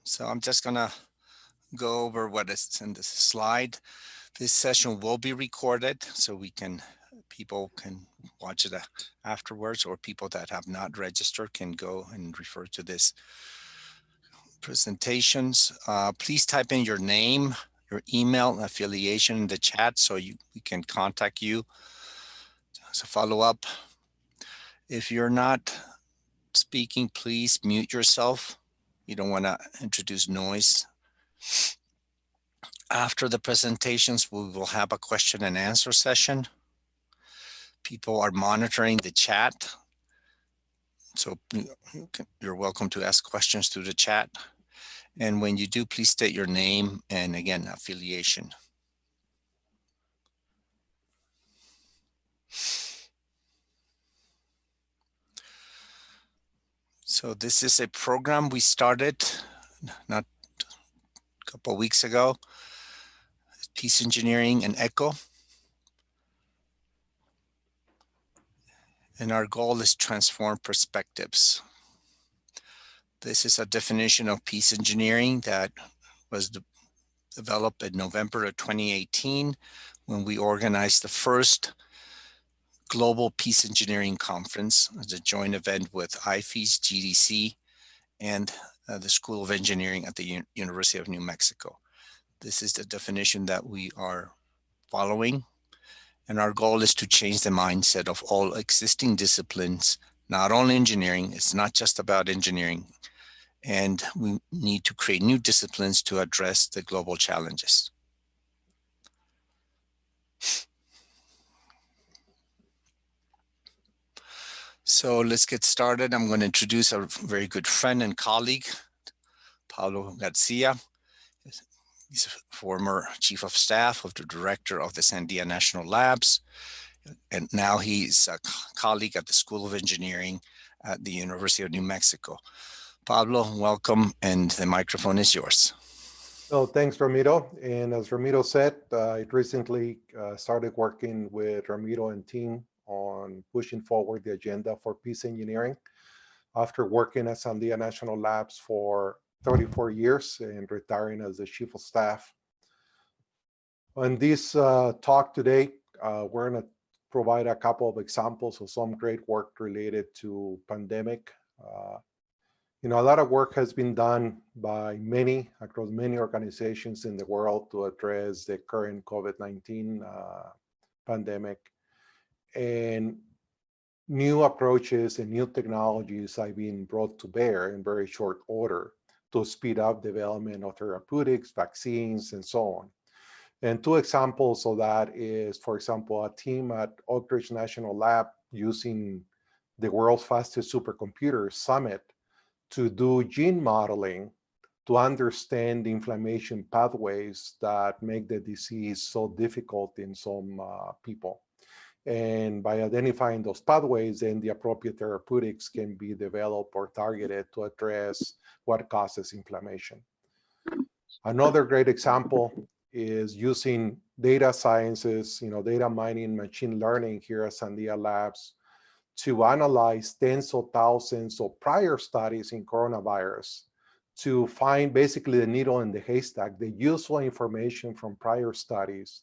So I'm just gonna go over what is in this slide. This session will be recorded so people can watch it afterwards, or people that have not registered can go and refer to this presentations. Please type in your name, your email, affiliation in the chat so we can contact you as a follow-up. If you're not speaking, please mute yourself. You don't want to introduce noise. After the presentations, we will have a question and answer session. People are monitoring the chat, so you're welcome to ask questions through the chat. And when you do, please state your name and, again, affiliation. So this is a program we started not a couple of weeks ago, Peace Engineering and ECHO. And our goal is transform perspectives. This is a definition of peace engineering that was developed in November of 2018 when we organized the first Global Peace Engineering Conference as a joint event with IFES, GDC, and the School of Engineering at the University of New Mexico. This is the definition that we are following. And our goal is to change the mindset of all existing disciplines, not only engineering. It's not just about engineering. And we need to create new disciplines to address the global challenges. So let's get started. I'm going to introduce our very good friend and colleague, Pablo Garcia. He's a former chief of staff of the director of the Sandia National Labs. And now he's a colleague at the School of Engineering at the University of New Mexico. Pablo, welcome, and the microphone is yours. So thanks, Ramiro. And as Ramiro said, I recently started working with Ramiro and team on pushing forward the agenda for peace engineering after working at Sandia National Labs for 34 years and retiring as the chief of staff. On this talk today, we're going to provide a couple of examples of some great work related to pandemic. A lot of work has been done by across many organizations in the world to address the current COVID-19 pandemic. And new approaches and new technologies have been brought to bear in very short order to speed up development of therapeutics, vaccines, and so on. And two examples of that is, for example, a team at Oak Ridge National Lab using the world's fastest supercomputer, Summit, to do gene modeling to understand the inflammation pathways that make the disease so difficult in some people. And by identifying those pathways, then the appropriate therapeutics can be developed or targeted to address what causes inflammation. Another great example is using data sciences, data mining, machine learning here at Sandia Labs to analyze tens of thousands of prior studies in coronavirus to find basically the needle in the haystack, the useful information from prior studies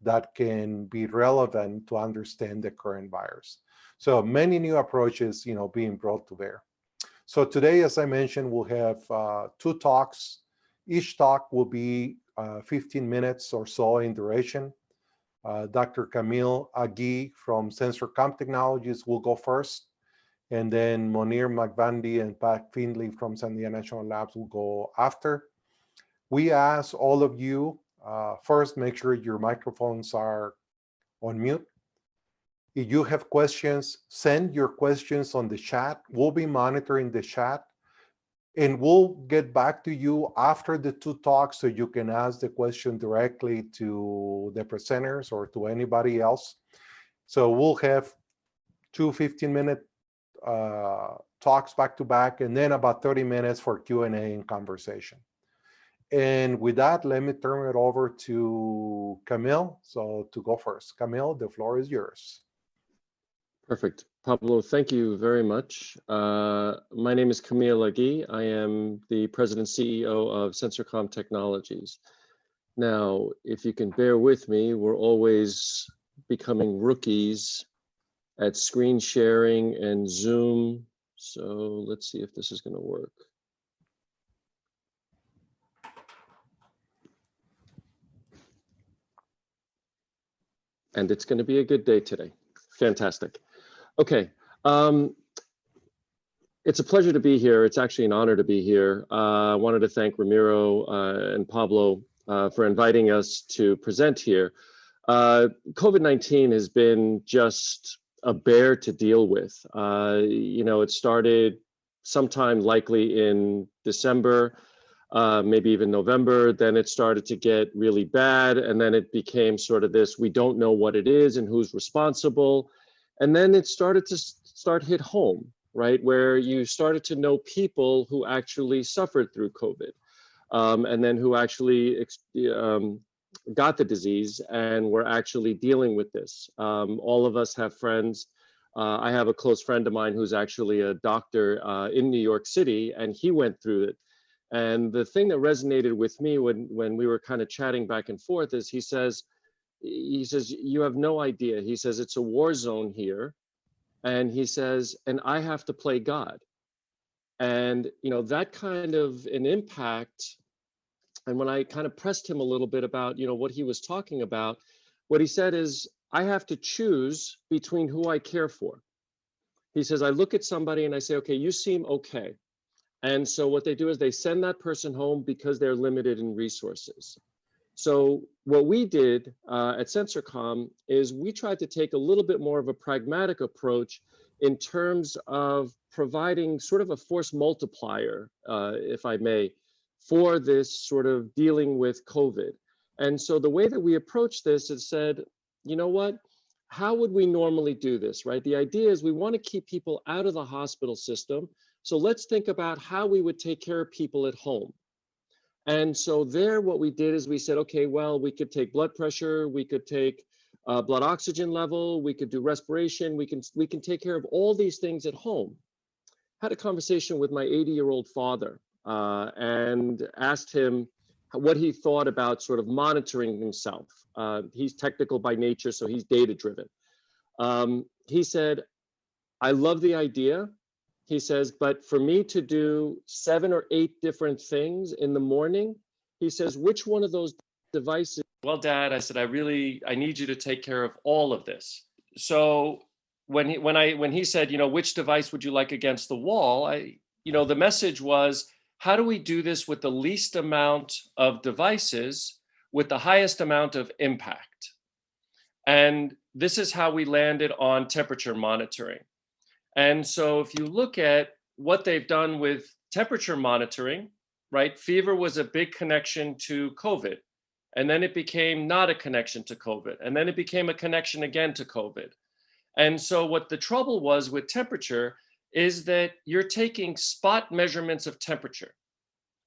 that can be relevant to understand the current virus. So many new approaches, being brought to bear. So today, as I mentioned, we'll have two talks. Each talk will be 15 minutes or so in duration. Dr. Kamil Agi from SensorComm Technologies will go first, and then Monear Makvandi and Finley from Sandia National Labs will go after. We ask all of you, first, make sure your microphones are on mute. If you have questions, send your questions on the chat. We'll be monitoring the chat, and we'll get back to you after the two talks so you can ask the question directly to the presenters or to anybody else. So we'll have two 15-minute talks back to back, and then about 30 minutes for Q&A and conversation. And with that, let me turn it over to Kamil. So to go first. Kamil, the floor is yours. Perfect. Pablo, thank you very much. My name is Kamil Agi. I am the President CEO of SensorComm Technologies. Now, if you can bear with me, we're always becoming rookies at screen sharing and Zoom. So let's see if this is going to work. And it's going to be a good day today. Fantastic. Okay. It's a pleasure to be here. It's actually an honor to be here. I wanted to thank Ramiro and Pablo for inviting us to present here. COVID-19 has been just a bear to deal with. It started sometime likely in December, maybe even November. Then it started to get really bad. And then it became sort of this, we don't know what it is and who's responsible. And then it started to hit home, right? Where you started to know people who actually suffered through COVID, and then who actually got the disease and were actually dealing with this. All of us have friends. I have a close friend of mine who's actually a doctor in New York City, and he went through it. And the thing that resonated with me when we were kind of chatting back and forth is he says, you have no idea. He says, it's a war zone here. And he says, and I have to play God. And, that kind of an impact. And when I kind of pressed him a little bit about, what he was talking about, what he said is, I have to choose between who I care for. He says, I look at somebody and I say, okay, you seem okay. And so what they do is they send that person home because they're limited in resources. So what we did at SensorComm is we tried to take a little bit more of a pragmatic approach in terms of providing sort of a force multiplier, if I may, for this sort of dealing with COVID. And so the way that we approach this is said, you know what, how would we normally do this, right? The idea is we want to keep people out of the hospital system. So let's think about how we would take care of people at home. And so there, what we did is we said, okay, well, we could take blood pressure, we could take blood oxygen level, we could do respiration, we can take care of all these things at home. Had a conversation with my 80-year-old father and asked him what he thought about sort of monitoring himself. He's technical by nature, so he's data-driven. He said, I love the idea. He says, but for me to do 7 or 8 different things in the morning, he says, which one of those devices? Well, Dad, I said, I need you to take care of all of this. So when he said, which device would you like against the wall? The message was, how do we do this with the least amount of devices with the highest amount of impact? And this is how we landed on temperature monitoring. And so if you look at what they've done with temperature monitoring, right? Fever was a big connection to COVID. And then it became not a connection to COVID. And then it became a connection again to COVID. And so what the trouble was with temperature is that you're taking spot measurements of temperature,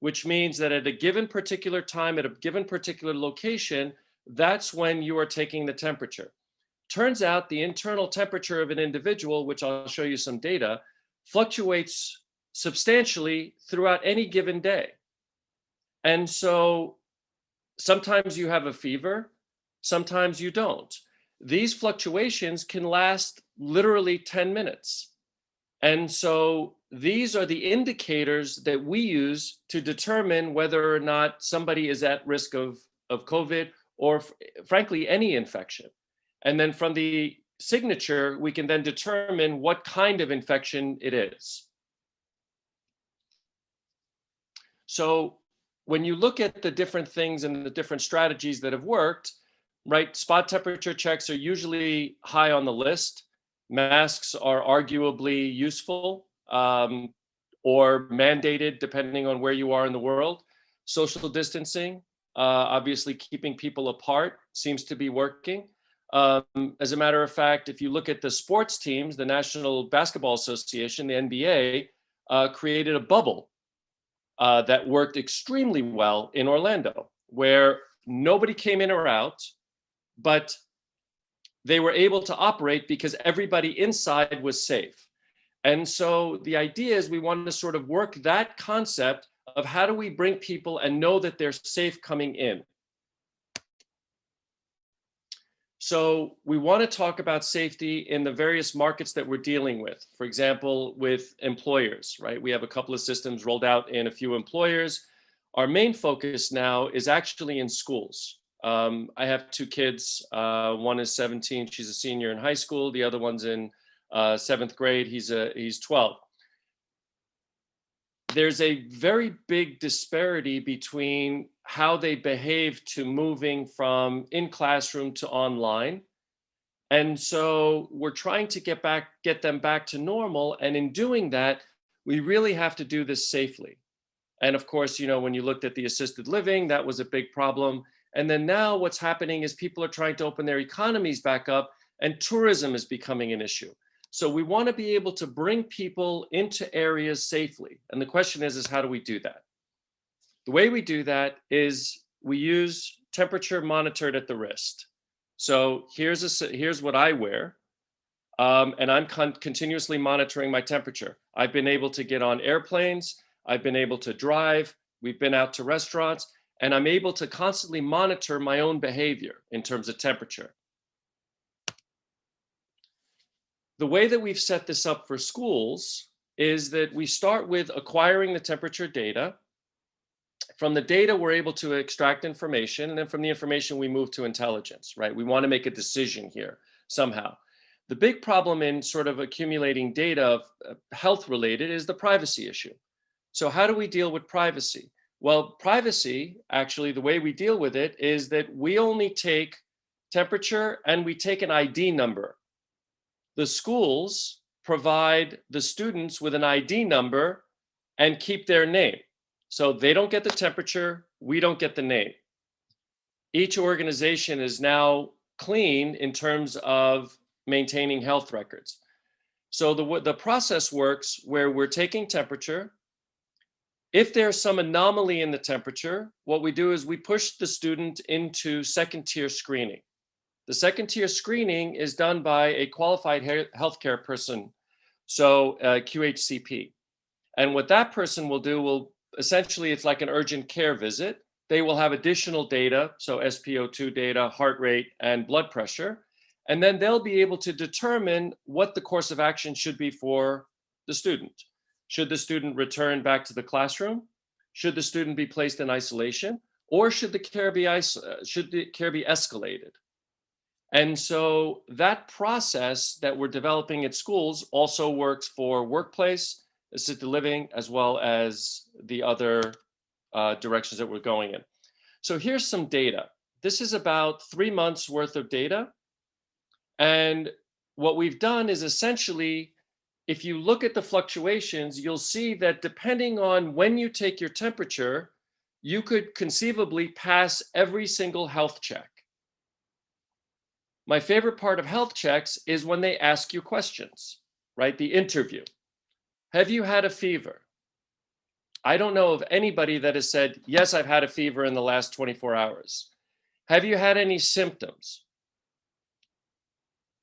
which means that at a given particular time, at a given particular location, that's when you are taking the temperature. Turns out the internal temperature of an individual, which I'll show you some data, fluctuates substantially throughout any given day. And so sometimes you have a fever, sometimes you don't. These fluctuations can last literally 10 minutes. And so these are the indicators that we use to determine whether or not somebody is at risk of COVID or frankly, any infection. And then from the signature, we can then determine what kind of infection it is. So when you look at the different things and the different strategies that have worked, right, spot temperature checks are usually high on the list. Masks are arguably useful or mandated depending on where you are in the world. Social distancing, obviously keeping people apart seems to be working. As a matter of fact, if you look at the sports teams, the National Basketball Association, the NBA, created a bubble that worked extremely well in Orlando, where nobody came in or out, but they were able to operate because everybody inside was safe. And so the idea is we want to sort of work that concept of how do we bring people and know that they're safe coming in. So we want to talk about safety in the various markets that we're dealing with. For example, with employers, right? We have a couple of systems rolled out in a few employers. Our main focus now is actually in schools. I have two kids. One is 17. She's a senior in high school. The other one's in 7th grade. He's 12. There's a very big disparity between how they behave to moving from in classroom to online. And so we're trying to get them back to normal. And in doing that, we really have to do this safely. And of course, you know, when you looked at the assisted living, that was a big problem. And then now what's happening is people are trying to open their economies back up, and tourism is becoming an issue. So we want to be able to bring people into areas safely. And the question is how do we do that? The way we do that is we use temperature monitored at the wrist. So here's what I wear. And I'm continuously monitoring my temperature. I've been able to get on airplanes. I've been able to drive. We've been out to restaurants. And I'm able to constantly monitor my own behavior in terms of temperature. The way that we've set this up for schools is that we start with acquiring the temperature data. From the data, we're able to extract information. And then from the information, we move to intelligence, right? We want to make a decision here somehow. The big problem in sort of accumulating data health related is the privacy issue. So how do we deal with privacy? Well, privacy, actually, the way we deal with it is that we only take temperature and we take an ID number. The schools provide the students with an ID number and keep their name. So they don't get the temperature, we don't get the name. Each organization is now clean in terms of maintaining health records. So the process works where we're taking temperature. If there's some anomaly in the temperature, what we do is we push the student into second-tier screening. The second-tier screening is done by a qualified healthcare person, so QHCP. And what that person will do will essentially, it's like an urgent care visit. They will have additional data, so SpO2 data, heart rate, and blood pressure. And then they'll be able to determine what the course of action should be for the student. Should the student return back to the classroom? Should the student be placed in isolation? Or should the care be escalated? And so that process that we're developing at schools also works for workplace, assisted living, as well as the other directions that we're going in. So here's some data. This is about 3 months worth of data. And what we've done is essentially, if you look at the fluctuations, you'll see that depending on when you take your temperature, you could conceivably pass every single health check. My favorite part of health checks is when they ask you questions, right? The interview. Have you had a fever? I don't know of anybody that has said, yes, I've had a fever in the last 24 hours. Have you had any symptoms?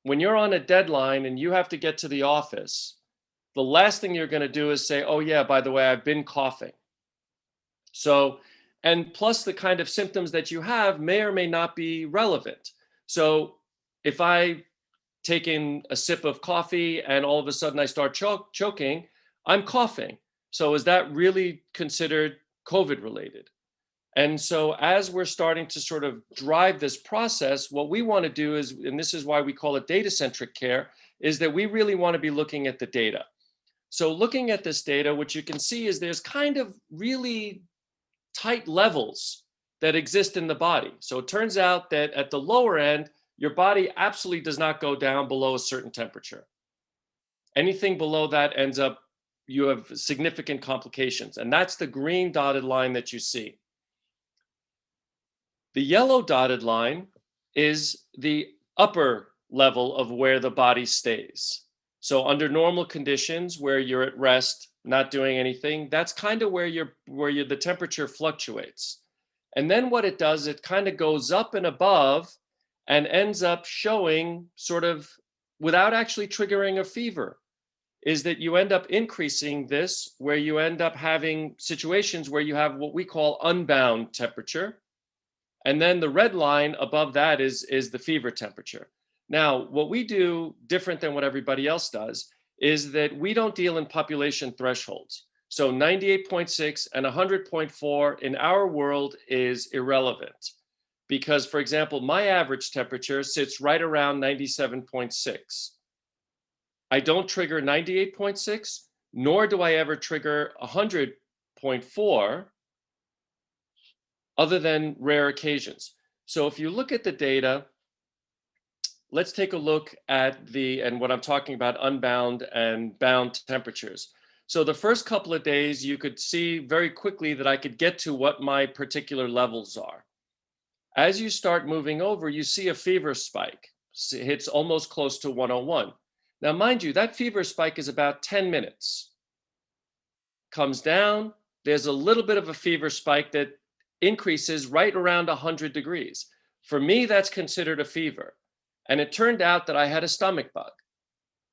When you're on a deadline and you have to get to the office, the last thing you're going to do is say, oh yeah, by the way, I've been coughing. So, and plus the kind of symptoms that you have may or may not be relevant. So if I take in a sip of coffee and all of a sudden I start choking, I'm coughing. So is that really considered COVID related? And so as we're starting to sort of drive this process, what we want to do is, and this is why we call it data-centric care, is that we really want to be looking at the data. So looking at this data, what you can see is there's kind of really tight levels that exist in the body. So it turns out that at the lower end, your body absolutely does not go down below a certain temperature. Anything below that ends up, you have significant complications. And that's the green dotted line that you see. The yellow dotted line is the upper level of where the body stays. So under normal conditions where you're at rest, not doing anything, that's kind of where the temperature fluctuates. And then what it does, it kind of goes up and above and ends up showing sort of, without actually triggering a fever, is that you end up increasing this, where you end up having situations where you have what we call unbound temperature. And then the red line above that is the fever temperature. Now, what we do different than what everybody else does is that we don't deal in population thresholds. So 98.6 and 100.4 in our world is irrelevant because, for example, my average temperature sits right around 97.6. I don't trigger 98.6, nor do I ever trigger 100.4, other than rare occasions. So if you look at the data, let's take a look at and what I'm talking about, unbound and bound temperatures. So the first couple of days, you could see very quickly that I could get to what my particular levels are. As you start moving over, you see a fever spike. It hits almost close to 101. Now, mind you, that fever spike is about 10 minutes. Comes down, there's a little bit of a fever spike that increases right around 100 degrees. For me, that's considered a fever. And it turned out that I had a stomach bug.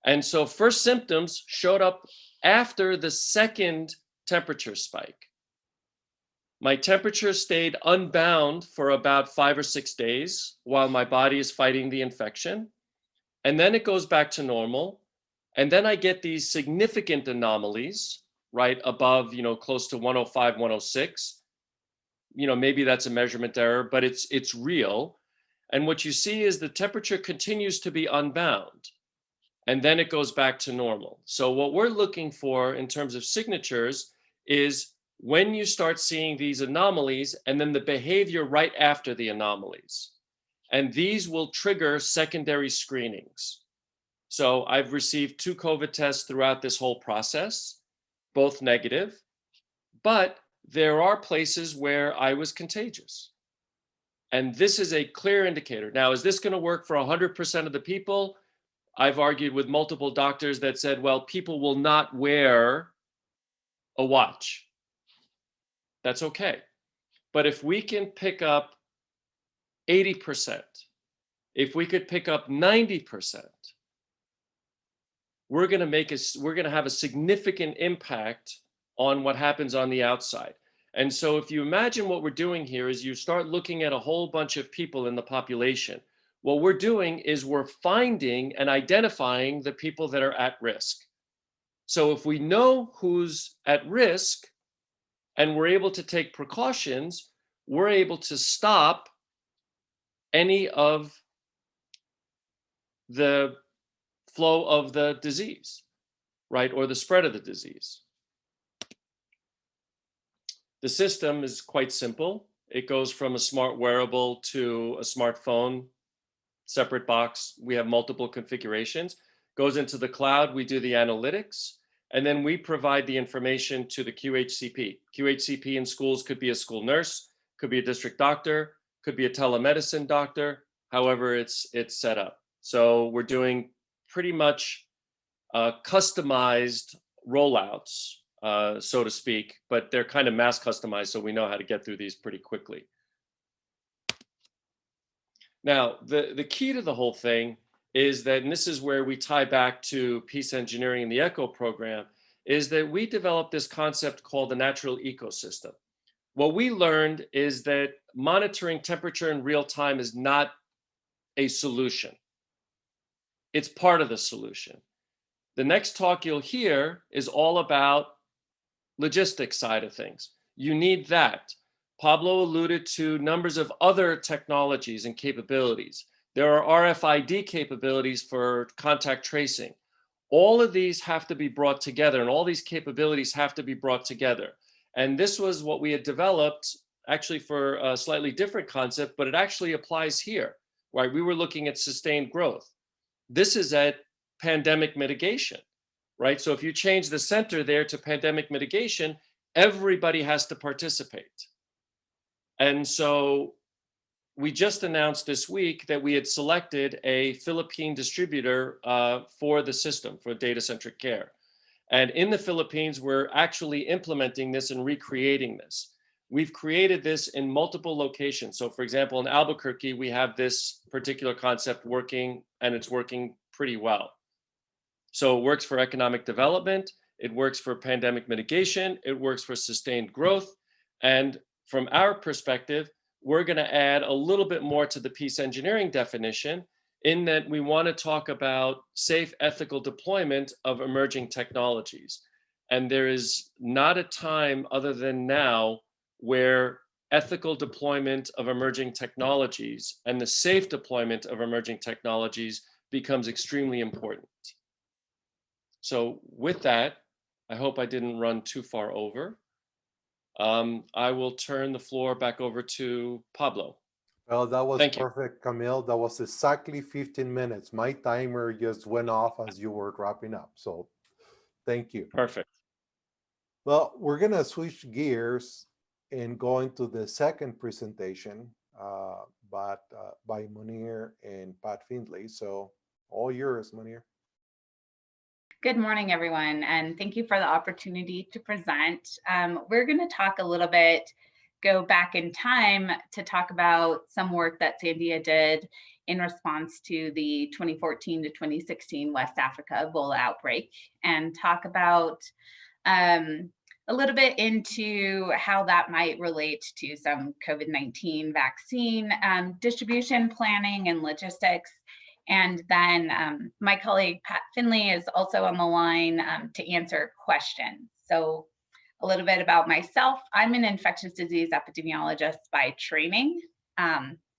And so first symptoms showed up after the second temperature spike. My temperature stayed unbound for about 5 or 6 days while my body is fighting the infection. And then it goes back to normal. And then I get these significant anomalies, right above, close to 105, 106. Maybe that's a measurement error, but it's real. And what you see is the temperature continues to be unbound, and then it goes back to normal. So what we're looking for in terms of signatures is when you start seeing these anomalies and then the behavior right after the anomalies. And these will trigger secondary screenings. So I've received 2 COVID tests throughout this whole process, both negative, but there are places where I was contagious. And this is a clear indicator. Now, is this going to work for 100% of the people? I've argued with multiple doctors that said, well, people will not wear a watch. That's okay. But if we can pick up 80%, if we could pick up 90%, we're going to have a significant impact on what happens on the outside. And so if you imagine what we're doing here is you start looking at a whole bunch of people in the population. What we're doing is we're finding and identifying the people that are at risk. So if we know who's at risk and we're able to take precautions, we're able to stop any of the flow of the disease, right? Or the spread of the disease. The system is quite simple. It goes from a smart wearable to a smartphone, separate box. We have multiple configurations. Goes into the cloud, we do the analytics, and then we provide the information to the QHCP. QHCP in schools could be a school nurse, could be a district doctor, could be a telemedicine doctor, however it's set up. So we're doing pretty much customized rollouts, so to speak, but they're kind of mass customized, so we know how to get through these pretty quickly. Now, the key to the whole thing is that, and this is where we tie back to peace engineering in the ECHO program, is that we developed this concept called the natural ecosystem. What we learned is that monitoring temperature in real time is not a solution. It's part of the solution. The next talk you'll hear is all about logistics side of things. You need that. Pablo alluded to numbers of other technologies and capabilities. There are RFID capabilities for contact tracing. All of these have to be brought together, and all these capabilities have to be brought together. And this was what we had developed actually for a slightly different concept, but it actually applies here, right? We were looking at sustained growth. This is at pandemic mitigation, right? So if you change the center there to pandemic mitigation, everybody has to participate. And so we just announced this week that we had selected a Philippine distributor for the system, for Data-Centric Care. And in the Philippines, we're actually implementing this and recreating this. we've created this in multiple locations. So for example, in Albuquerque, we have this particular concept working, and it's working pretty well. So it works for economic development, it works for pandemic mitigation, it works for sustained growth. And from our perspective, we're going to add a little bit more to the peace engineering definition, in that we want to talk about safe, ethical deployment of emerging technologies. And there is not a time other than now where ethical deployment of emerging technologies and the safe deployment of emerging technologies becomes extremely important. So with that, I hope I didn't run too far over. I will turn the floor back over to Pablo. Well, that was Thank you. perfect, Kamil. That was exactly 15 minutes. My timer just went off as you were wrapping up. So thank you. Perfect. Well, we're going to switch gears and go into the second presentation by Monear and Pat Finley. So all yours, Monear. Good morning, everyone, and thank you for the opportunity to present. We're going to talk a little bit, go back in time to talk about some work that Sandia did in response to the 2014 to 2016 West Africa Ebola outbreak, and talk about a little bit into how that might relate to some COVID-19 vaccine distribution planning and logistics. And then my colleague, Pat Finley, is also on the line to answer questions. So a little bit about myself. I'm an infectious disease epidemiologist by training.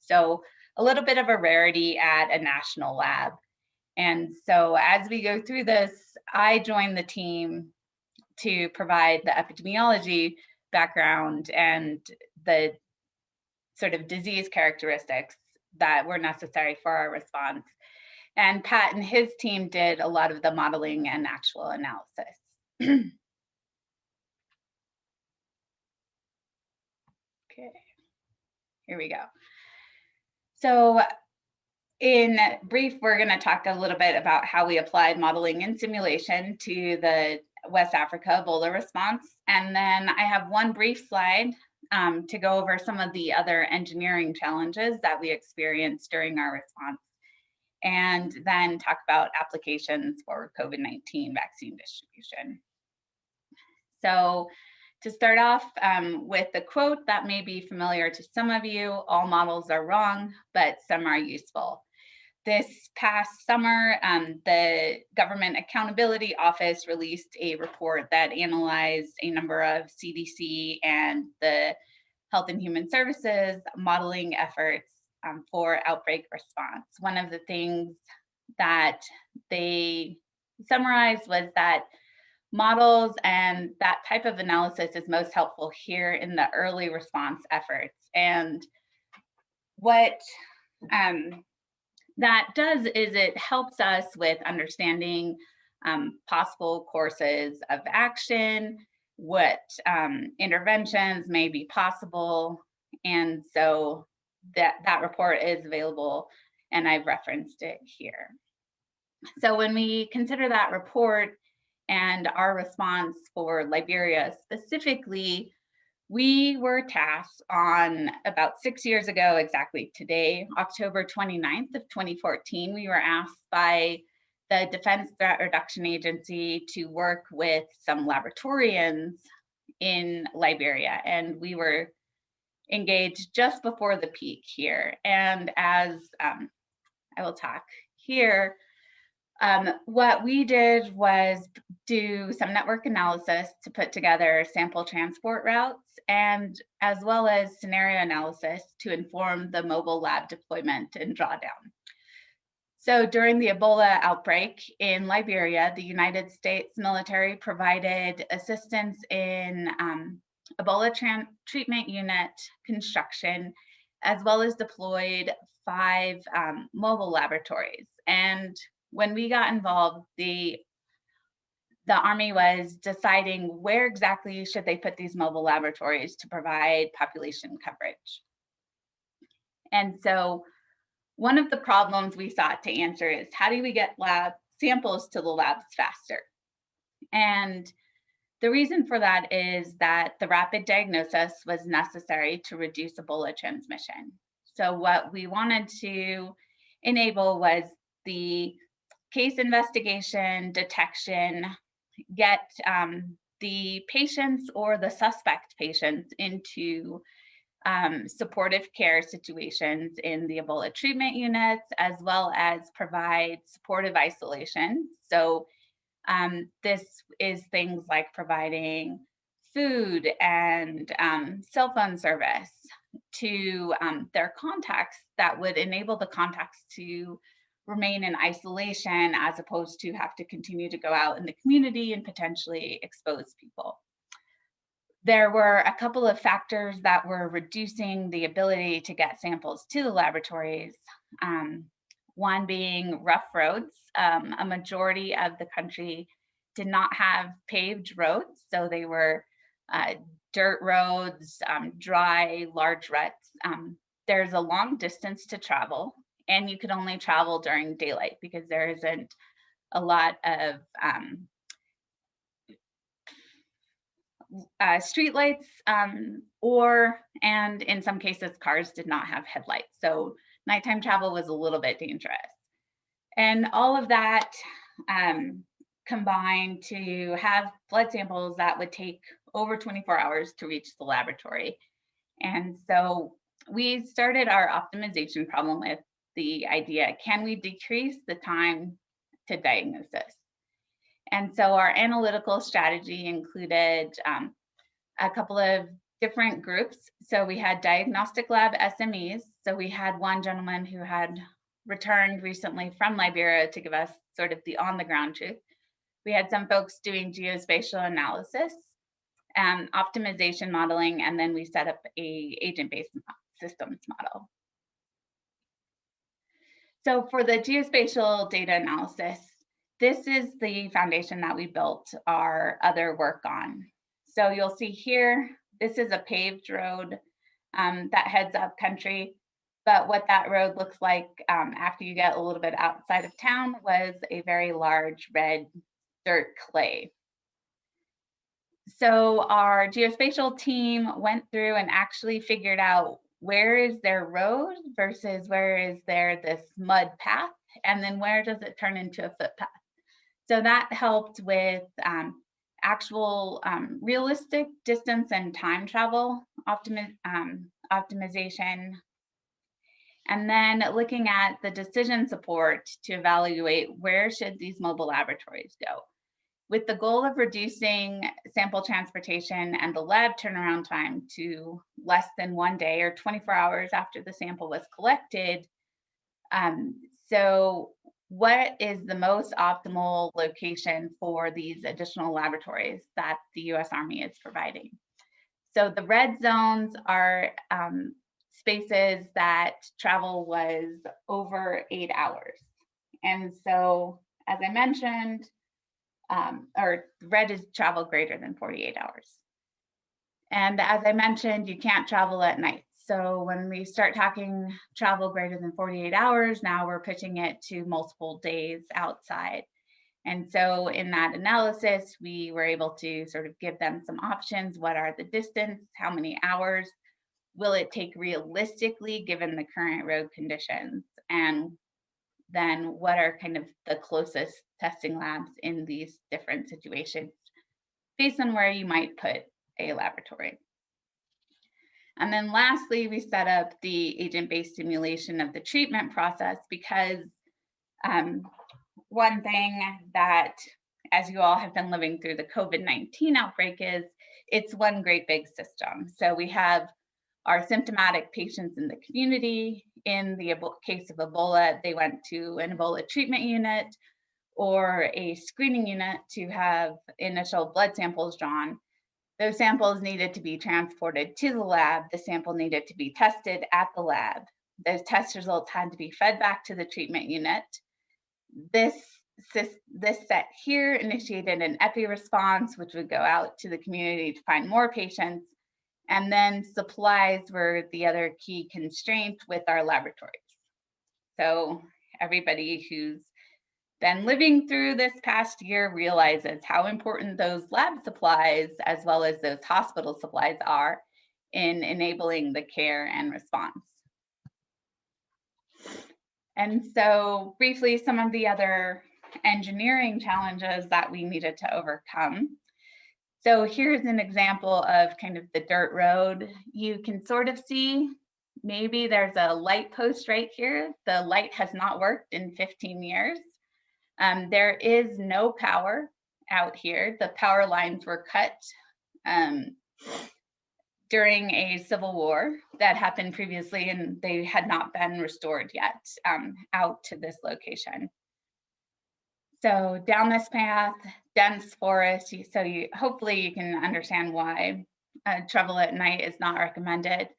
So a little bit of a rarity at a national lab. And so as we go through this, I joined the team to provide the epidemiology background and the sort of disease characteristics that were necessary for our response. And Pat and his team did a lot of the modeling and actual analysis. Okay, here we go. So in brief, we're going to talk a little bit about how we applied modeling and simulation to the West Africa Ebola response. And then I have one brief slide to go over some of the other engineering challenges that we experienced during our response, and then talk about applications for COVID-19 vaccine distribution. So to start off with the quote that may be familiar to some of you, all models are wrong, but some are useful. This past summer, the Government Accountability Office released a report that analyzed a number of CDC and the Health and Human Services modeling efforts for outbreak response. One of the things that they summarized was that models and that type of analysis is most helpful here in the early response efforts. And what that does is it helps us with understanding possible courses of action, what interventions may be possible. And so that report is available, and I've referenced it here. So when we consider that report and our response for Liberia specifically, we were tasked on about 6 years ago, exactly today, October 29th of 2014, we were asked by the Defense Threat Reduction Agency to work with some laboratorians in Liberia. And we were engaged just before the peak here. And as I will talk here, what we did was do some network analysis to put together sample transport routes, and as well as scenario analysis to inform the mobile lab deployment and drawdown. So during the Ebola outbreak in Liberia, the United States military provided assistance in Ebola treatment unit construction, as well as deployed 5 mobile laboratories. And when we got involved, the Army was deciding where exactly should they put these mobile laboratories to provide population coverage. And so one of the problems we sought to answer is, how do we get lab samples to the labs faster? And The reason for that is that the rapid diagnosis was necessary to reduce Ebola transmission. So what we wanted to enable was the case investigation, detection, get the patients or the suspect patients into supportive care situations in the Ebola treatment units, as well as provide supportive isolation. So this is things like providing food and cell phone service to their contacts that would enable the contacts to remain in isolation as opposed to have to continue to go out in the community and potentially expose people. There were a couple of factors that were reducing the ability to get samples to the laboratories. One being rough roads. A majority of the country did not have paved roads, so they were dirt roads, dry, large ruts. There's a long distance to travel, and you could only travel during daylight because there isn't a lot of streetlights, and in some cases, cars did not have headlights. So nighttime travel was a little bit dangerous. And all of that combined to have blood samples that would take over 24 hours to reach the laboratory. And so we started our optimization problem with the idea, can we decrease the time to diagnosis? And so our analytical strategy included a couple of different groups. So we had diagnostic lab SMEs. So we had one gentleman who had returned recently from Liberia to give us sort of the on-the-ground truth. We had some folks doing geospatial analysis, optimization modeling, and then we set up a agent-based systems model. So for the geospatial data analysis, this is the foundation that we built our other work on. So you'll see here, this is a paved road that heads up country. But what that road looks like after you get a little bit outside of town was a very large red dirt clay. So our geospatial team went through and actually figured out where is there road versus where is there this mud path, and then where does it turn into a footpath. So that helped with actual realistic distance and time travel optimization. And then looking at the decision support to evaluate where should these mobile laboratories go, with the goal of reducing sample transportation and the lab turnaround time to less than 1 day or 24 hours after the sample was collected. So what is the most optimal location for these additional laboratories that the US Army is providing? So the red zones are spaces that travel was over 8 hours. And so, as I mentioned, or red is travel greater than 48 hours. And as I mentioned, you can't travel at night. So when we start talking travel greater than 48 hours, now we're pitching it to multiple days outside. And so in that analysis, we were able to sort of give them some options. What are the distance? How many hours will it take realistically given the current road conditions? And then what are kind of the closest testing labs in these different situations based on where you might put a laboratory. And then lastly, we set up the agent-based simulation of the treatment process because one thing that, as you all have been living through the COVID-19 outbreak, is it's one great big system. So we have our symptomatic patients in the community. In the case of Ebola, they went to an Ebola treatment unit or a screening unit to have initial blood samples drawn. Those samples needed to be transported to the lab. The sample needed to be tested at the lab. Those test results had to be fed back to the treatment unit. This set here initiated an epi response, which would go out to the community to find more patients. And then supplies were the other key constraint with our laboratories. So everybody who's then living through this past year realizes how important those lab supplies as well as those hospital supplies are in enabling the care and response. And so briefly, some of the other engineering challenges that we needed to overcome. So here's an example of kind of the dirt road. You can sort of see maybe there's a light post right here. The light has not worked in 15 years. There is no power out here. The power lines were cut during a civil war that happened previously, and they had not been restored yet out to this location. So down this path, dense forest, so hopefully you can understand why travel at night is not recommended.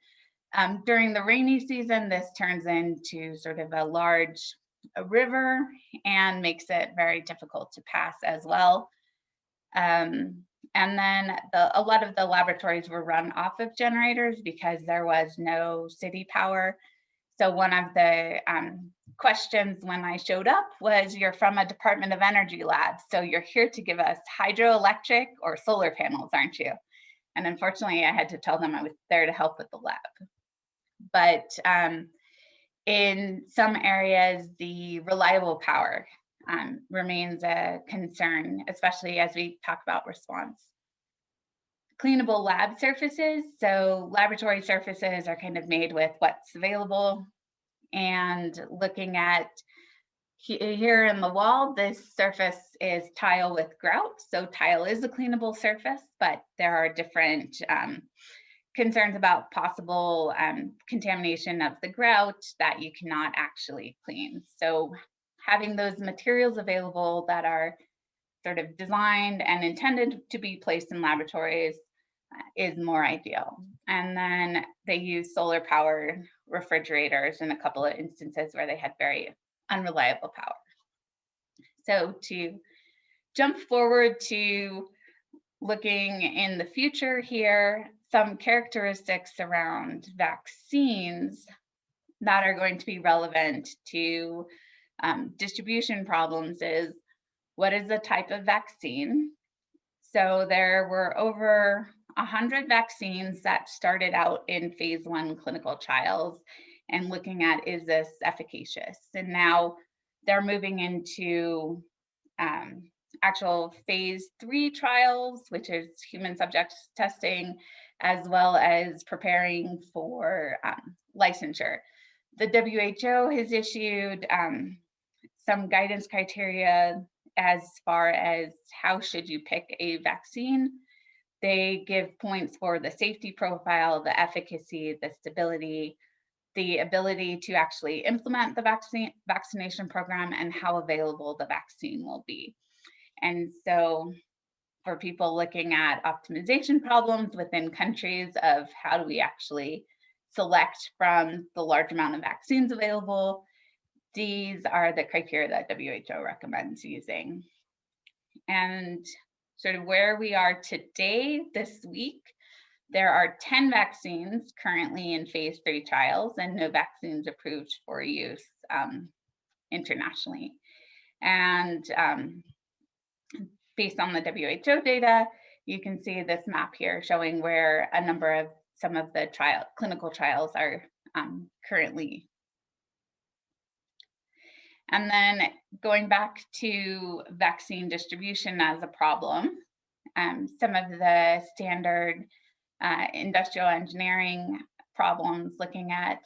During the rainy season, this turns into sort of a large river and makes it very difficult to pass as well. And then a lot of the laboratories were run off of generators because there was no city power. So one of the questions when I showed up was, you're from a Department of Energy lab, so you're here to give us hydroelectric or solar panels, aren't you? And unfortunately, I had to tell them I was there to help with the lab. But in some areas, the reliable power remains a concern, especially as we talk about response. Cleanable lab surfaces. So laboratory surfaces are kind of made with what's available. And looking at here in the wall, this surface is tile with grout. So tile is a cleanable surface, but there are different concerns about possible contamination of the grout that you cannot actually clean. So having those materials available that are sort of designed and intended to be placed in laboratories is more ideal. And then they use solar powered refrigerators in a couple of instances where they had very unreliable power. So to jump forward to looking in the future here, some characteristics around vaccines that are going to be relevant to distribution problems is, what is the type of vaccine? So there were over 100 vaccines that started out in phase 1 clinical trials and looking at, is this efficacious? And now they're moving into actual phase 3 trials, which is human subjects testing, as well as preparing for licensure. The WHO has issued some guidance criteria as far as how should you pick a vaccine. They give points for the safety profile, the efficacy, the stability, the ability to actually implement the vaccination program, and how available the vaccine will be. And so for people looking at optimization problems within countries of how do we actually select from the large amount of vaccines available, these are the criteria that WHO recommends using. And sort of where we are today, this week, there are 10 vaccines currently in phase 3 trials and no vaccines approved for use internationally. And based on the WHO data, you can see this map here showing where a number of some of the clinical trials are currently. And then going back to vaccine distribution as a problem, some of the standard industrial engineering problems looking at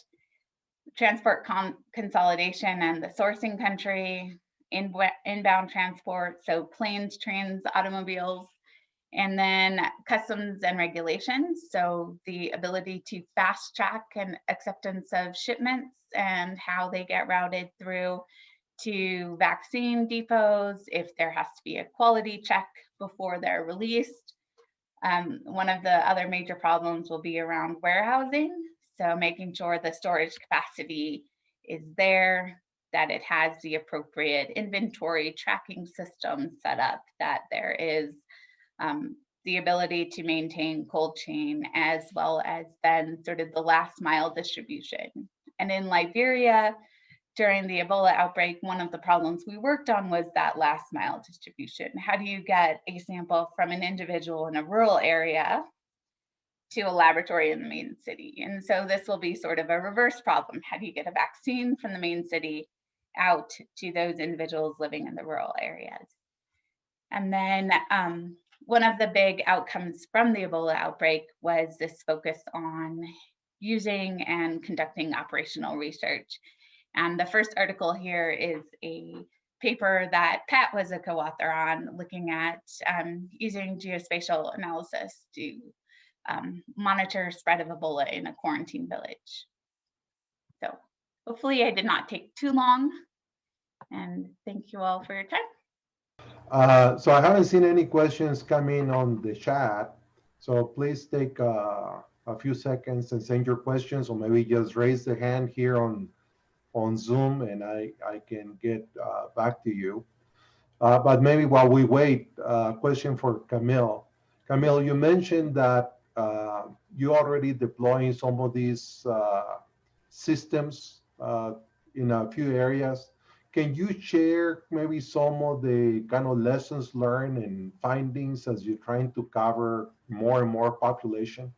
transport consolidation and the sourcing country, inbound transport, so planes, trains, automobiles, and then customs and regulations, so the ability to fast track and acceptance of shipments and how they get routed through to vaccine depots, if there has to be a quality check before they're released. One of the other major problems will be around warehousing, so making sure the storage capacity is there, that it has the appropriate inventory tracking system set up, that there is the ability to maintain cold chain, as well as then sort of the last mile distribution. And in Liberia, during the Ebola outbreak, one of the problems we worked on was that last mile distribution. How do you get a sample from an individual in a rural area to a laboratory in the main city? And so this will be sort of a reverse problem. How do you get a vaccine from the main city out to those individuals living in the rural areas? And then one of the big outcomes from the Ebola outbreak was this focus on using and conducting operational research. And the first article here is a paper that Pat was a co-author on, looking at using geospatial analysis to monitor spread of Ebola in a quarantine village. So hopefully I did not take too long, and thank you all for your time. So I haven't seen any questions coming on the chat. So please take a few seconds and send your questions, or maybe just raise the hand here on Zoom, and I can get back to you. But maybe while we wait, question for Kamil. Kamil, you mentioned that you already deploying some of these systems in a few areas. Can you share maybe some of the kind of lessons learned and findings as you're trying to cover more and more population?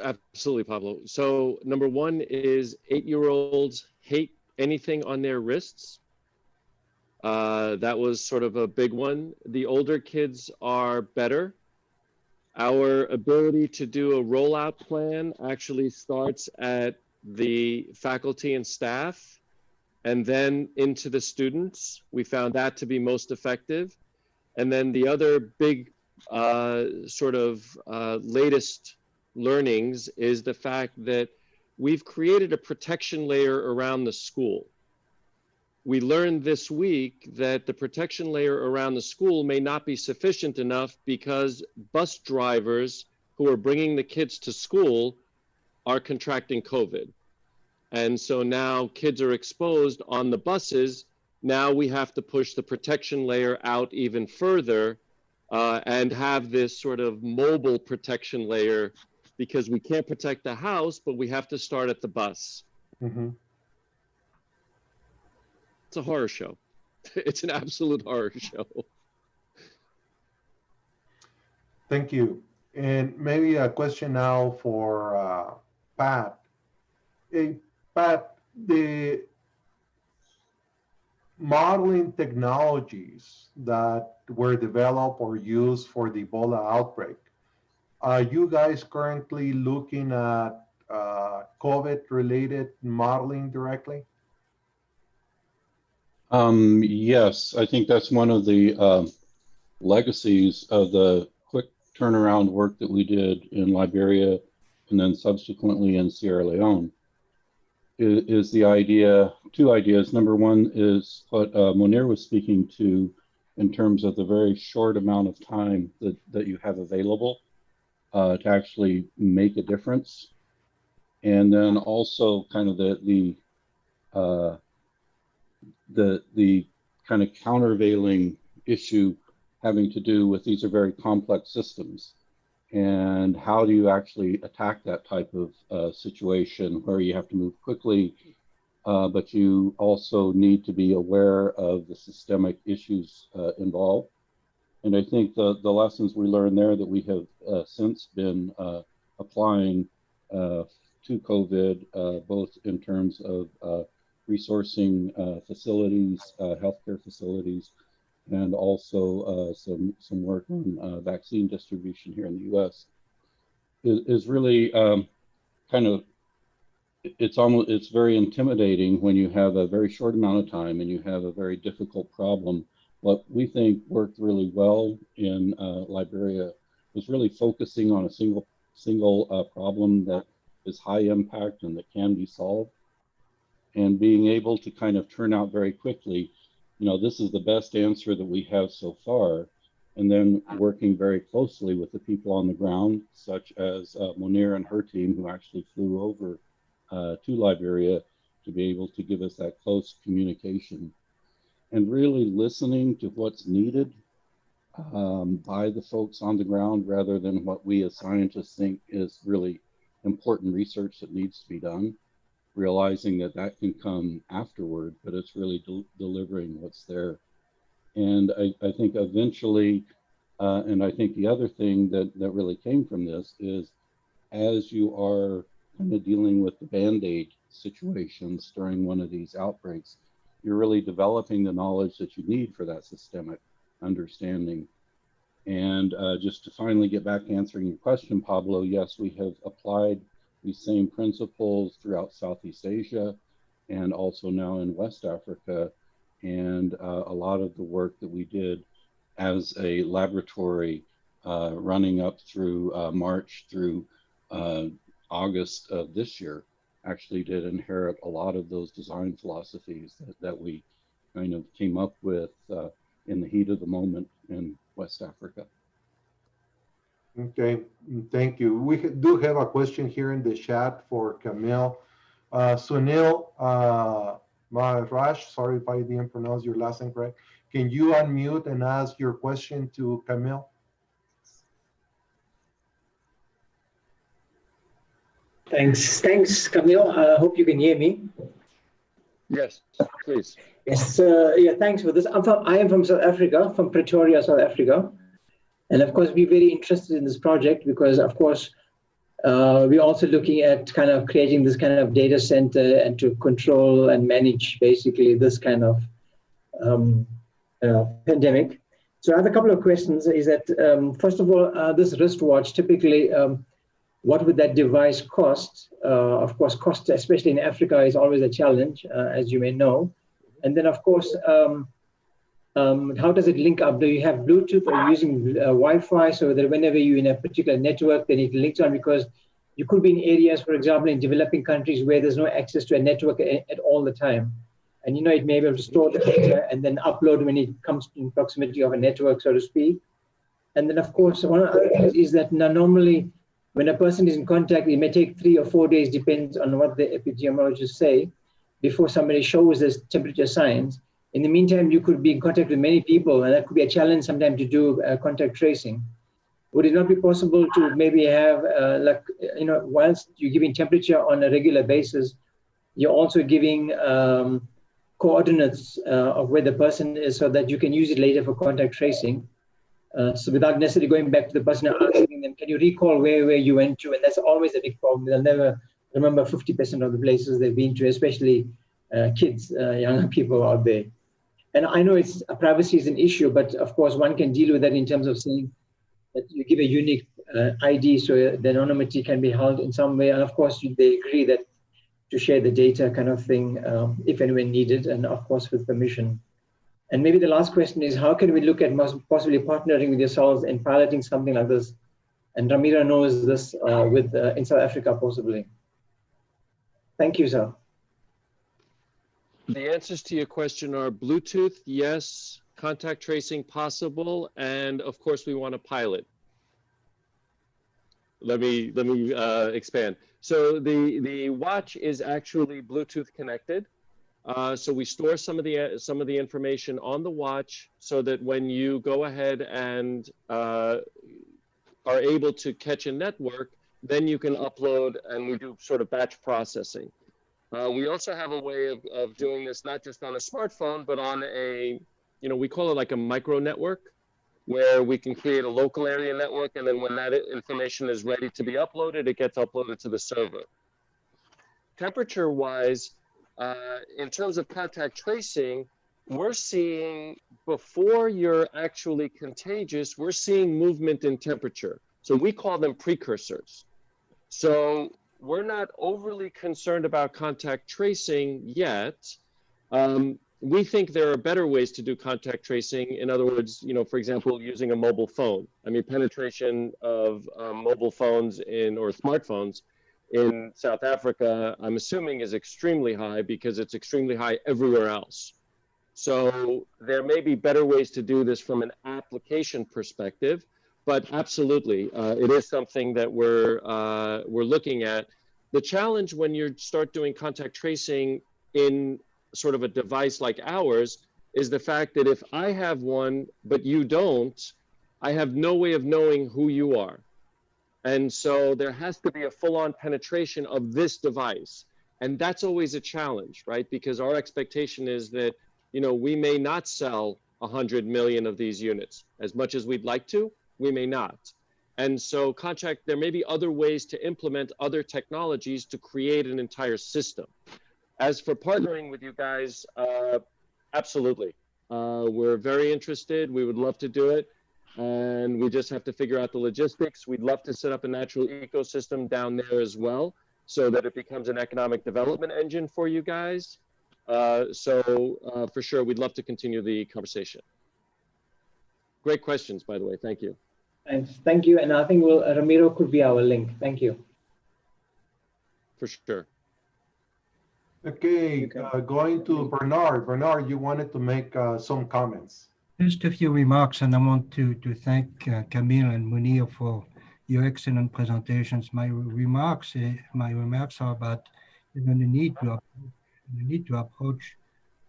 Absolutely, Pablo. So number one is 8-year-olds hate anything on their wrists. That was sort of a big one. The older kids are better. Our ability to do a rollout plan actually starts at the faculty and staff and then into the students. We found that to be most effective. And then the other big latest learnings is the fact that we've created a protection layer around the school. We learned this week that the protection layer around the school may not be sufficient enough because bus drivers who are bringing the kids to school are contracting COVID. And so now kids are exposed on the buses. Now we have to push the protection layer out even further and have this sort of mobile protection layer, because we can't protect the house, but we have to start at the bus. Mm-hmm. It's a horror show. It's an absolute horror show. Thank you. And maybe a question now for Pat. Hey, Pat, the modeling technologies that were developed or used for the Ebola outbreak, are you guys currently looking at COVID-related modeling directly? Yes, I think that's one of the legacies of the quick turnaround work that we did in Liberia and then subsequently in Sierra Leone. Is the idea, two ideas. Number one is what Monear was speaking to in terms of the very short amount of time that you have available to actually make a difference. And then also kind of the kind of countervailing issue having to do with these are very complex systems. And how do you actually attack that type of situation where you have to move quickly, but you also need to be aware of the systemic issues involved? And I think the lessons we learned there that we have since been applying to COVID, both in terms of resourcing facilities, healthcare facilities, and also some work on vaccine distribution here in the U.S. is really kind of, it's very intimidating when you have a very short amount of time and you have a very difficult problem. What we think worked really well in Liberia was really focusing on a single problem that is high impact and that can be solved, and being able to kind of turn out very quickly, you know, this is the best answer that we have so far, and then working very closely with the people on the ground, such as Monear and her team, who actually flew over to Liberia to be able to give us that close communication, and really listening to what's needed by the folks on the ground rather than what we as scientists think is really important research that needs to be done, realizing that that can come afterward, but it's really delivering what's there. And I think eventually, and I think the other thing that really came from this is, as you are kind of dealing with the Band-Aid situations during one of these outbreaks, you're really developing the knowledge that you need for that systemic understanding. And just to finally get back answering your question, Pablo, yes, we have applied these same principles throughout Southeast Asia and also now in West Africa. And a lot of the work that we did as a laboratory running up through March through August of this year actually did inherit a lot of those design philosophies that we kind of came up with in the heat of the moment in West Africa. Okay, thank you. We do have a question here in the chat for Kamil. Sunil Maharaj, sorry if I didn't pronounce your last name correct. Can you unmute and ask your question to Kamil? Thanks, Kamil. I hope you can hear me. Yes, please. Yes, yeah, thanks for this. I am from South Africa, from Pretoria, South Africa. And of course, we're very interested in this project because, of course, we're also looking at kind of creating this kind of data center and to control and manage basically this kind of pandemic. So I have a couple of questions. Is that, first of all, this wristwatch, typically, what would that device cost? Of course, cost, especially in Africa, is always a challenge, as you may know. And then, of course, how does it link up? Do you have Bluetooth or using Wi-Fi so that whenever you're in a particular network, then it links on? Because you could be in areas, for example, in developing countries where there's no access to a network at all the time. And, you know, it may be able to store the data and then upload when it comes in proximity of a network, so to speak. And then, of course, one of the other things is that normally when a person is in contact, it may take 3 or 4 days, depends on what the epidemiologists say, before somebody shows us temperature signs. In the meantime, you could be in contact with many people, and that could be a challenge sometimes to do contact tracing. Would it not be possible to maybe have, like, you know, whilst you're giving temperature on a regular basis, you're also giving coordinates of where the person is so that you can use it later for contact tracing? So without necessarily going back to the person and asking them, can you recall where you went to? And that's always a big problem. They'll never remember 50% of the places they've been to, especially kids, younger people out there. And I know privacy is an issue, but of course one can deal with that in terms of saying that you give a unique ID so the anonymity can be held in some way. And of course they agree that to share the data kind of thing, if and when needed, and of course with permission. And maybe the last question is, how can we look at possibly partnering with yourselves and piloting something like this? And Ramiro knows this in South Africa, possibly. Thank you, sir. The answers to your question are Bluetooth, yes, contact tracing possible, and of course we want to pilot. Let me expand. So the watch is actually Bluetooth connected. So we store some of the information on the watch so that when you go ahead and are able to catch a network, then you can upload, and we do sort of batch processing. We also have a way of doing this not just on a smartphone, but on a, you know, we call it like a micro network, where we can create a local area network, and then when that information is ready to be uploaded, it gets uploaded to the server. Temperature-wise, in terms of contact tracing, we're seeing, before you're actually contagious, we're seeing movement in temperature. So we call them precursors. So we're not overly concerned about contact tracing yet. We think there are better ways to do contact tracing. In other words, you know, for example, using a mobile phone. I mean, penetration of mobile phones or smartphones in South Africa, I'm assuming, is extremely high because it's extremely high everywhere else. So there may be better ways to do this from an application perspective, but absolutely, it is something that we're looking at. The challenge when you start doing contact tracing in sort of a device like ours is the fact that if I have one, but you don't, I have no way of knowing who you are. And so there has to be a full-on penetration of this device. And that's always a challenge, right? Because our expectation is that, you know, we may not sell 100 million of these units. As much as we'd like to, we may not. And so there may be other ways to implement other technologies to create an entire system. As for partnering with you guys, absolutely. We're very interested. We would love to do it. And we just have to figure out the logistics. We'd love to set up a natural ecosystem down there as well, so that it becomes an economic development engine for you guys. For sure, we'd love to continue the conversation. Great questions, by the way. Thank you. Thanks. Thank you. And I think Ramiro could be our link. Thank you. For sure. Okay, going to Bernard. Bernard, you wanted to make some comments. Just a few remarks, and I want to thank Kamil and Monear for your excellent presentations. My remarks are about the need to approach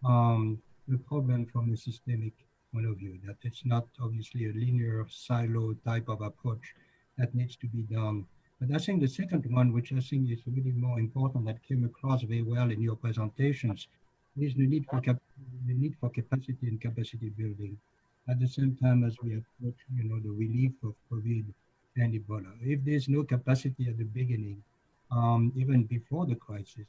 the problem from a systemic point of view. That it's not obviously a linear silo type of approach that needs to be done. But I think the second one, which I think is really more important, that came across very well in your presentations, is the need for capacity and capacity building at the same time as we approach, the relief of COVID and Ebola. If there's no capacity at the beginning, even before the crisis,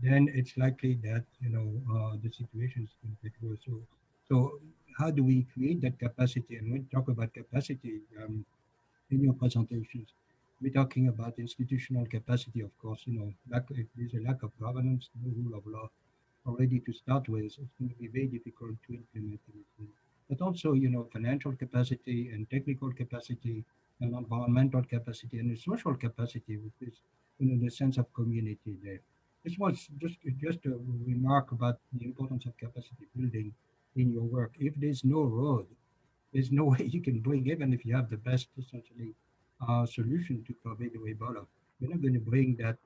then it's likely that the situation is going to get worse. So how do we create that capacity? And when we talk about capacity in your presentations, we're talking about institutional capacity, of course. If there's a lack of governance, no rule of law already to start with, it's going to be very difficult to implement anything. But also, financial capacity and technical capacity and environmental capacity and the social capacity, which is, the sense of community there. This was just a remark about the importance of capacity building in your work. If there's no road, there's no way you can bring, even if you have the best, essentially, solution to COVID or Ebola. You're not going to bring that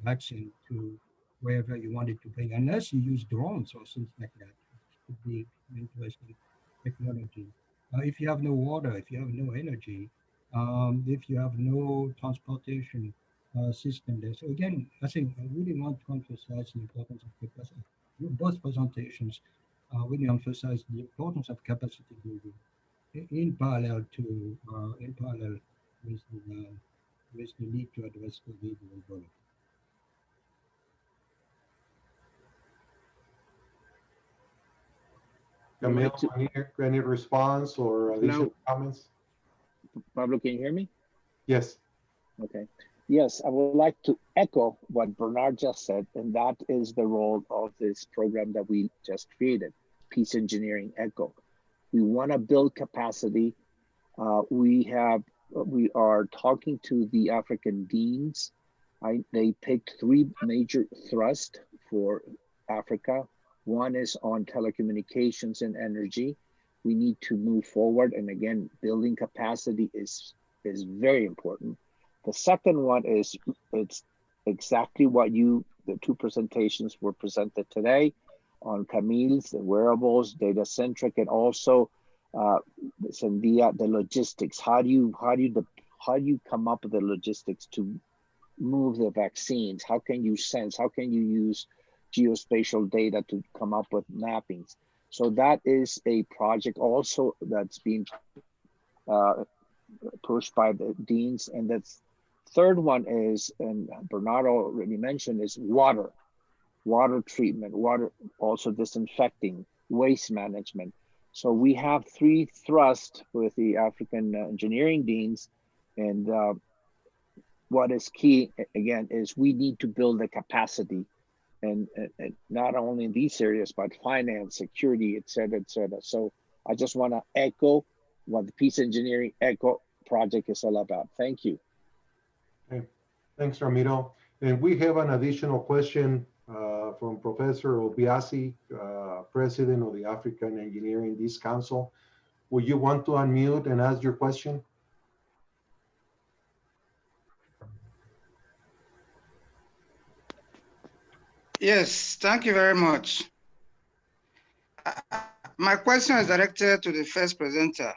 vaccine to wherever you want it to bring, unless you use drones or things like that, which could be interesting technology. If you have no water, if you have no energy, if you have no transportation system there. So again, I think I really want to emphasize the importance of capacity. Both presentations really emphasize the importance of capacity building in parallel with the need to address COVID and Ebola. Kamil, any response or additional comments? Pablo, can you hear me? Yes. Okay. Yes, I would like to echo what Bernard just said, and that is the role of this program that we just created, Peace Engineering ECHO. We want to build capacity. We are talking to the African deans. They picked 3 major thrusts for Africa. One is on telecommunications and energy. We need to move forward, and again, building capacity is very important. The second one is, it's exactly what the 2 presentations were presented today on Kamil's, the wearables, data-centric, and also Sandia, the logistics. How do you come up with the logistics to move the vaccines? How can you sense? How can you use geospatial data to come up with mappings? So that is a project also that's being pushed by the deans. And the third one is, and Bernardo already mentioned, is water treatment, water also disinfecting, waste management. So we have 3 thrusts with the African engineering deans. And what is key, again, is we need to build the capacity, and not only in these areas, but finance, security, et cetera, et cetera. So I just want to echo what the Peace Engineering ECHO project is all about. Thank you. Okay. Thanks, Ramiro. And we have an additional question from Professor Obiasi, President of the African Engineering Deans Council. Would you want to unmute and ask your question? Yes, thank you very much. My question is directed to the first presenter.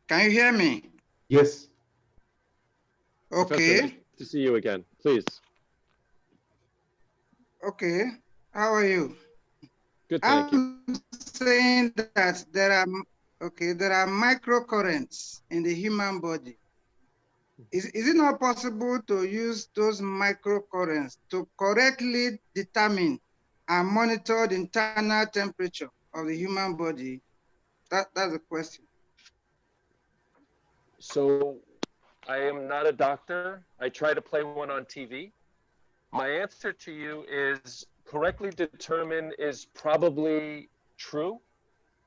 Can you hear me? Yes. Professor, nice Okay, to see you again. Please. okay. How are you? Good, thank you. I'm saying that there are microcurrents in the human body. Is it not possible to use those microcurrents to correctly determine and monitor the internal temperature of the human body? That's the question. So I am not a doctor. I try to play one on TV. My answer to you is correctly determine is probably true.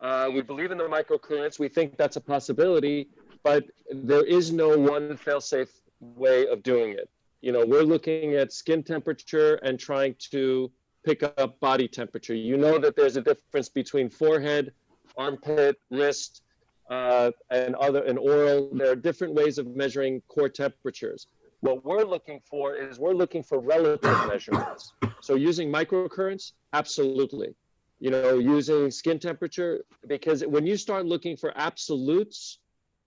We believe in the microcurrents. We think that's a possibility, but there is no one fail-safe way of doing it. You know, we're looking at skin temperature and trying to pick up body temperature. You know that there's a difference between forehead, armpit, wrist, and oral. There are different ways of measuring core temperatures. What we're looking for is relative measurements. So using microcurrents, absolutely. You know, using skin temperature, because when you start looking for absolutes,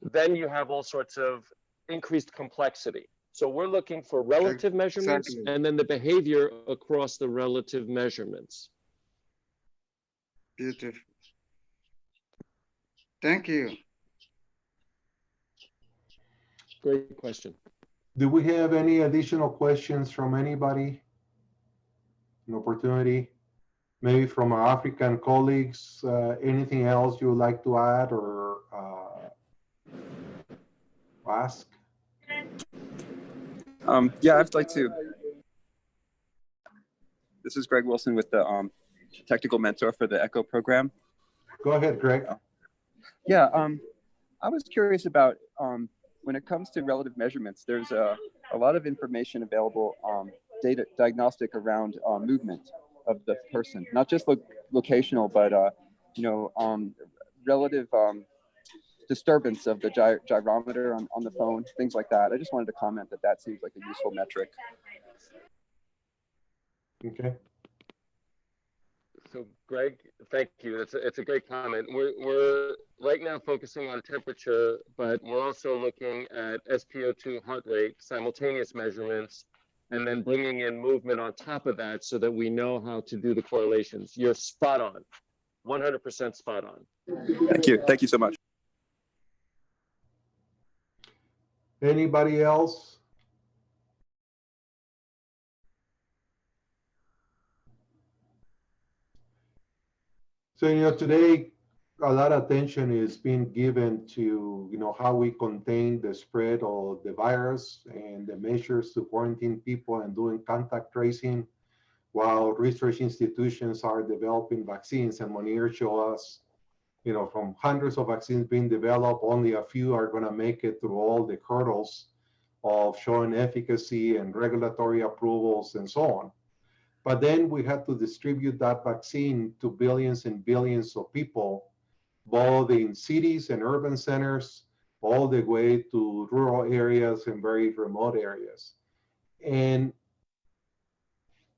then you have all sorts of increased complexity. So we're looking for relative measurements and then the behavior across the relative measurements. Beautiful. Thank you. Great question. Do we have any additional questions from anybody? An opportunity, maybe from our African colleagues, anything else you would like to add or ask? Yeah, I'd like to. This is Greg Wilson with the technical mentor for the ECHO program. Go ahead, Greg. Yeah, I was curious about when it comes to relative measurements, there's a lot of information available, data diagnostic around movement of the person, not just locational, but you know, relative disturbance of the gyrometer on the phone, things like that. I just wanted to comment that seems like a useful metric. Okay. So Greg, thank you. It's a great comment. We're right now focusing on temperature, but we're also looking at SpO2 heart rate, simultaneous measurements, and then bringing in movement on top of that so that we know how to do the correlations. You're spot on, 100% spot on. Thank you. Thank you so much. Anybody else? So, you know, today a lot of attention is being given to, you know, how we contain the spread of the virus and the measures to quarantine people and doing contact tracing while research institutions are developing vaccines. And Monear showed us, you know, from hundreds of vaccines being developed, only a few are going to make it through all the hurdles of showing efficacy and regulatory approvals and so on. But then we had to distribute that vaccine to billions and billions of people, both in cities and urban centers, all the way to rural areas and very remote areas. And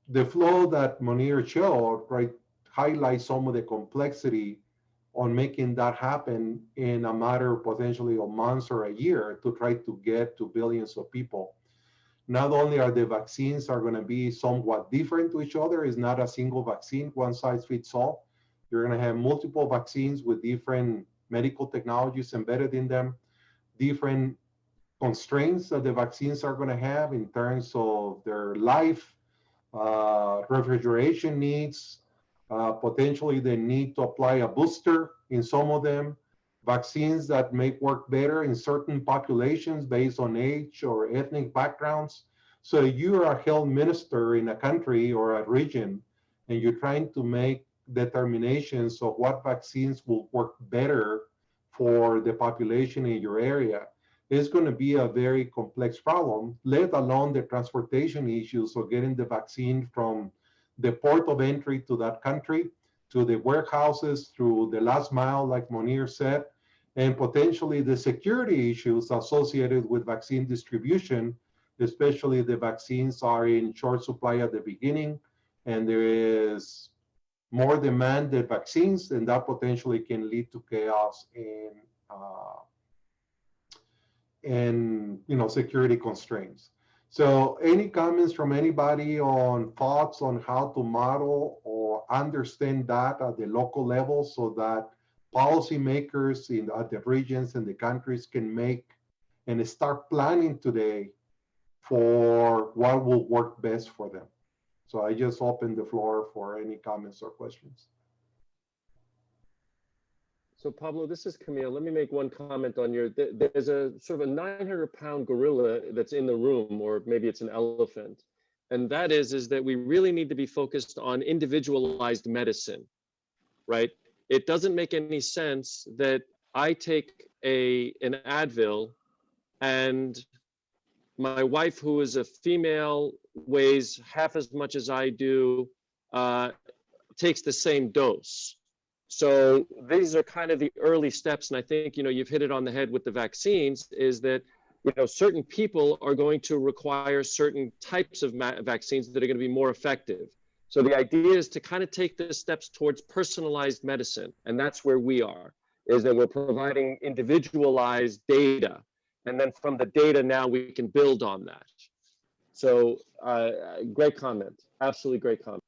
the flow that Monear showed, right, highlights some of the complexity on making that happen in a matter potentially of months or a year to try to get to billions of people. Not only are the vaccines are going to be somewhat different to each other, it's not a single vaccine, one size fits all. You're going to have multiple vaccines with different medical technologies embedded in them, different constraints that the vaccines are going to have in terms of their life, refrigeration needs, potentially the need to apply a booster in some of them, vaccines that may work better in certain populations based on age or ethnic backgrounds. So you're a health minister in a country or a region, and you're trying to make determinations of what vaccines will work better for the population in your area. It's going to be a very complex problem, let alone the transportation issues of getting the vaccine from the port of entry to that country, to the warehouses, through the last mile, like Monear said, and potentially the security issues associated with vaccine distribution, especially the vaccines are in short supply at the beginning, and there is more demand than vaccines, and that potentially can lead to chaos and security constraints. So any comments from anybody on thoughts on how to model or understand that at the local level so that policymakers at the regions and the countries can make and start planning today for what will work best for them? So I just open the floor for any comments or questions. So Pablo, this is Kamil. Let me make one comment on there's a sort of a 900-pound gorilla that's in the room, or maybe it's an elephant. And that is that we really need to be focused on individualized medicine, right? It doesn't make any sense that I take an Advil and my wife, who is a female, weighs half as much as I do, takes the same dose. So these are kind of the early steps, and I think you've hit it on the head with the vaccines. Is that certain people are going to require certain types of vaccines that are going to be more effective. So the idea is to kind of take the steps towards personalized medicine, and that's where we are. Is that we're providing individualized data, and then from the data now we can build on that. So great comment, absolutely great comment.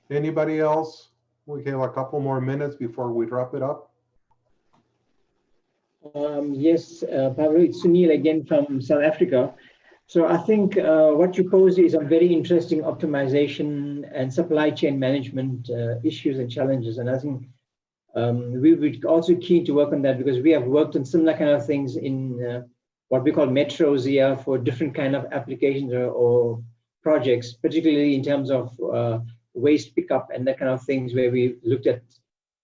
Anybody else? We have a couple more minutes before we wrap it up. Yes, Pablo, it's Sunil again from South Africa. So I think what you pose is a very interesting optimization and supply chain management issues and challenges. And I think we would also keen to work on that, because we have worked on similar kind of things in what we call metros here for different kind of applications or projects, particularly in terms of waste pickup and that kind of things, where we looked at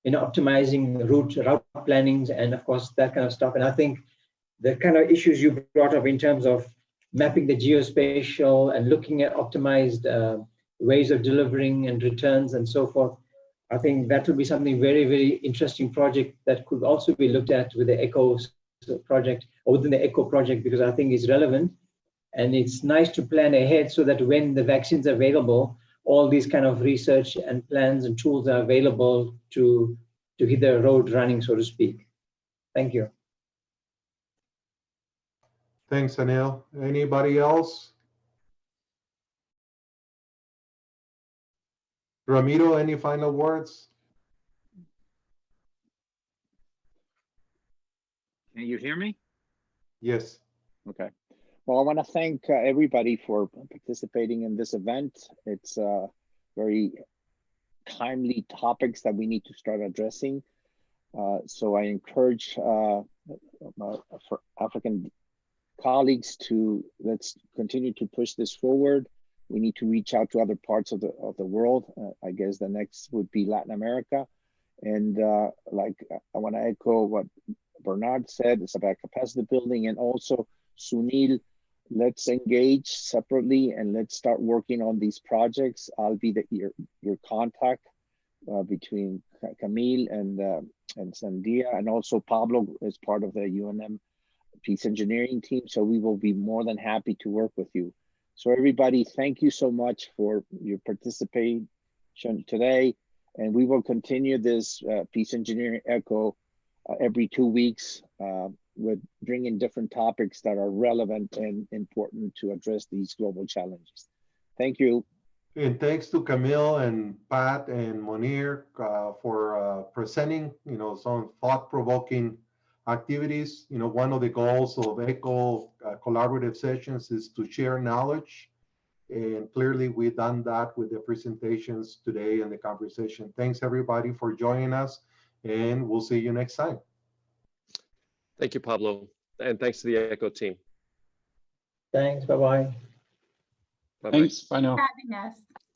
optimizing route plannings and of course that kind of stuff. And I think the kind of issues you brought up in terms of mapping the geospatial and looking at optimized ways of delivering and returns and so forth, I think that would be something very, very interesting project that could also be looked at with the ECHO project, or within the ECHO project, because I think it's relevant. And it's nice to plan ahead so that when the vaccines are available, all these kind of research and plans and tools are available to hit the road running, so to speak. Thank you. Thanks, Anil. Anybody else? Ramiro, any final words? Can you hear me? Yes. Okay. Well, I want to thank everybody for participating in this event. It's very timely topics that we need to start addressing. So I encourage for African colleagues to let's continue to push this forward. We need to reach out to other parts of the world. I guess the next would be Latin America. And like I want to echo what Bernard said, it's about capacity building, and also Sunil, let's engage separately and let's start working on these projects. I'll be your contact between Kamil and Sandia, and also Pablo is part of the UNM Peace Engineering team. So we will be more than happy to work with you. So everybody, thank you so much for your participation today. And we will continue this Peace Engineering Echo every 2 weeks with bringing different topics that are relevant and important to address these global challenges. Thank you. And thanks to Kamil and Pat and Monear for presenting, some thought-provoking activities. One of the goals of ECHO collaborative sessions is to share knowledge. And clearly we've done that with the presentations today and the conversation. Thanks everybody for joining us, and we'll see you next time. Thank you, Pablo. And thanks to the ECHO team. Thanks, bye-bye. Thanks, bye now. Having us.